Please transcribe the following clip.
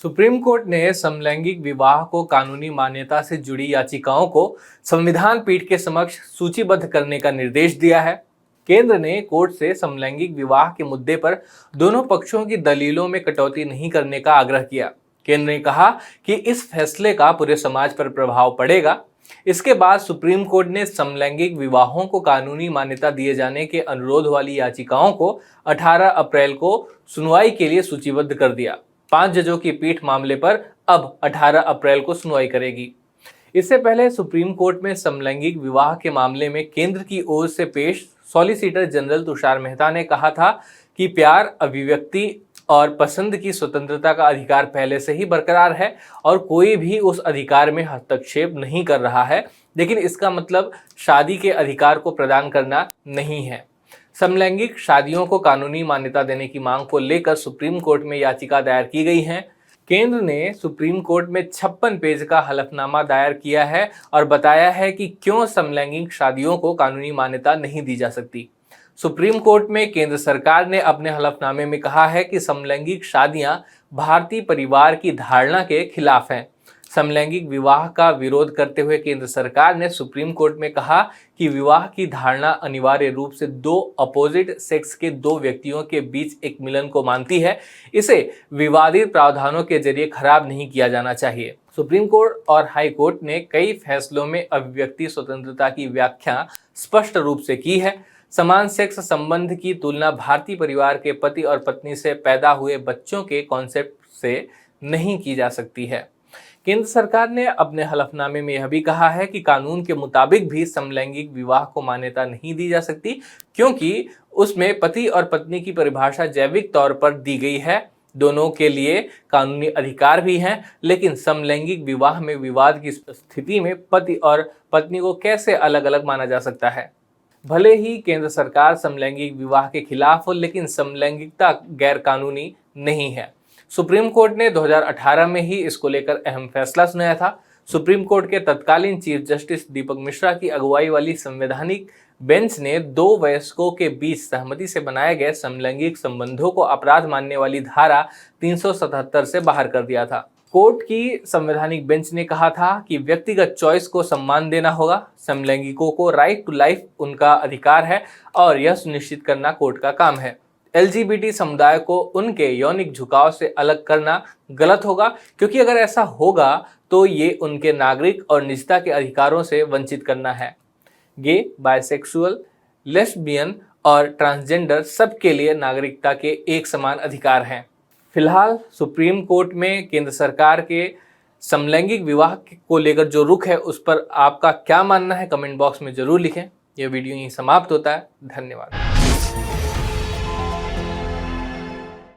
Supreme court ने समलैंगिक विवाह को कानूनी मान्यता से जुड़ी याचिकाओं को संविधान पीठ के समक्ष सूचीबद्ध करने का निर्देश दिया है। केंद्र ने कोर्ट से समलैंगिक विवाह के मुद्दे पर दोनों पक्षों की दलीलों में कटौती नहीं करने का आग्रह किया। केंद्र ने कहा कि इस फैसले का पूरे समाज पर प्रभाव पड़ेगा। इसके बाद सुप्रीम कोर्ट ने समलैंगिक विवाहों को कानूनी मान्यता दिए जाने के अनुरोध वाली याचिकाओं को 18 अप्रैल को सुनवाई के लिए सूचीबद्ध कर दिया। 5 जजों की पीठ मामले पर अब 18 अप्रैल को सुनवाई करेगी। इससे पहले सुप्रीम कोर्ट में समलैंगिक विवाह के मामले में केंद्र की ओर से पेश सॉलिसिटर जनरल तुषार मेहता ने कहा था कि प्यार, अभिव्यक्ति और पसंद की स्वतंत्रता का अधिकार पहले से ही बरकरार है और कोई भी उस अधिकार में हस्तक्षेप नहीं कर रहा है, लेकिन इसका मतलब शादी के अधिकार को प्रदान करना नहीं है। समलैंगिक शादियों को कानूनी मान्यता देने की मांग को लेकर सुप्रीम कोर्ट में याचिका दायर की गई है। केंद्र ने सुप्रीम कोर्ट में 56 पेज का हलफनामा दायर किया है और बताया है कि क्यों समलैंगिक शादियों को कानूनी मान्यता नहीं दी जा सकती। सुप्रीम कोर्ट में केंद्र सरकार ने अपने हलफनामे में कहा है कि समलैंगिक शादियां भारतीय परिवार की धारणा के खिलाफ हैं। समलैंगिक विवाह का विरोध करते हुए केंद्र सरकार ने सुप्रीम कोर्ट में कहा कि विवाह की धारणा अनिवार्य रूप से दो अपोजिट सेक्स के दो व्यक्तियों के बीच एक मिलन को मानती है। इसे विवादित प्रावधानों के जरिए खराब नहीं किया जाना चाहिए। सुप्रीम कोर्ट और हाई कोर्ट ने कई फैसलों में अभिव्यक्ति स्वतंत्रता की व्याख्या स्पष्ट रूप से की है। समान सेक्स संबंध की तुलना भारतीय परिवार के पति और पत्नी से पैदा हुए बच्चों के कॉन्सेप्ट से नहीं की जा सकती है। केंद्र सरकार ने अपने हलफनामे में यह भी कहा है कि कानून के मुताबिक भी समलैंगिक विवाह को मान्यता नहीं दी जा सकती, क्योंकि उसमें पति और पत्नी की परिभाषा जैविक तौर पर दी गई है। दोनों के लिए कानूनी अधिकार भी हैं, लेकिन समलैंगिक विवाह में विवाद की स्थिति में पति और पत्नी को कैसे अलग अलग माना जा सकता है। भले ही केंद्र सरकार समलैंगिक विवाह के खिलाफ हो, लेकिन समलैंगिकता गैर कानूनी नहीं है। सुप्रीम कोर्ट ने 2018 में ही इसको लेकर अहम फैसला सुनाया था। सुप्रीम कोर्ट के तत्कालीन चीफ जस्टिस दीपक मिश्रा की अगुवाई वाली संवैधानिक बेंच ने दो वयस्कों के बीच सहमति से बनाए गए समलैंगिक संबंधों को अपराध मानने वाली धारा 377 से बाहर कर दिया था। कोर्ट की संवैधानिक बेंच ने कहा था कि व्यक्तिगत चॉइस को सम्मान देना होगा। समलैंगिकों को राइट टू लाइफ उनका अधिकार है और यह सुनिश्चित करना कोर्ट का काम है। LGBT समुदाय को उनके यौनिक झुकाव से अलग करना गलत होगा, क्योंकि अगर ऐसा होगा तो ये उनके नागरिक और निजता के अधिकारों से वंचित करना है। गे, बायसेक्सुअल, लेस्बियन और ट्रांसजेंडर सबके लिए नागरिकता के एक समान अधिकार हैं। फिलहाल सुप्रीम कोर्ट में केंद्र सरकार के समलैंगिक विवाह को लेकर जो रुख है, उस पर आपका क्या मानना है, कमेंट बॉक्स में जरूर लिखें। यह वीडियो यहीं समाप्त होता है। धन्यवाद।